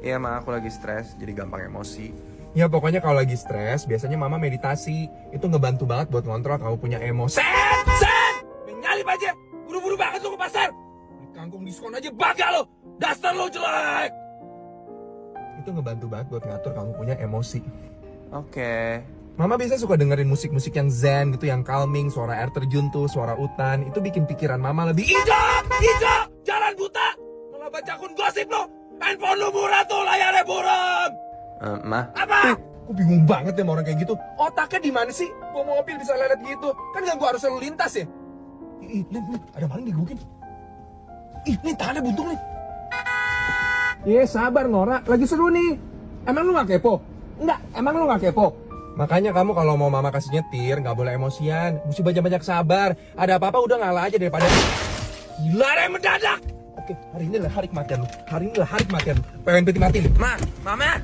Iya ma, aku lagi stres, jadi gampang emosi. Ya pokoknya kalau lagi stres, biasanya mama meditasi. Itu ngebantu banget buat ngontrol kamu punya emosi. Sen! Menyalip aja! Buru-buru banget lu ke pasar! Di kangkung diskon aja bagal lo! Dasar lo jelek! Itu ngebantu banget buat ngatur kamu punya emosi. Oke. Mama biasanya suka dengerin musik-musik yang zen gitu, yang calming, suara air terjun tuh, suara hutan. Itu bikin pikiran mama lebih hijau! Hijau! Jalan buta! Malah baca akun gosip lo! Handphone lu murah tuh, layarnya buram! Ma? Apa? Aku bingung banget ya sama orang kayak gitu. Otaknya di mana sih? Bawa mobil bisa lelet gitu. Kan gak gua harus lalu lintas ya? Ih, Lin, ada maling digebukin. Ih, Lin, tangannya buntung, Lin. Iya, sabar Nora. Lagi seru nih. Emang lu gak kepo? Enggak, emang lu gak kepo? Makanya kamu kalau mau mama kasih nyetir, gak boleh emosian. Mesti banyak-banyak sabar. Ada apa-apa udah ngalah aja daripada... Gila, rem mendadak! Oke, hari ini lah hari kematian lu. Hari ini lah hari kematian lu. PWNPT mati lu. Ma, Mama!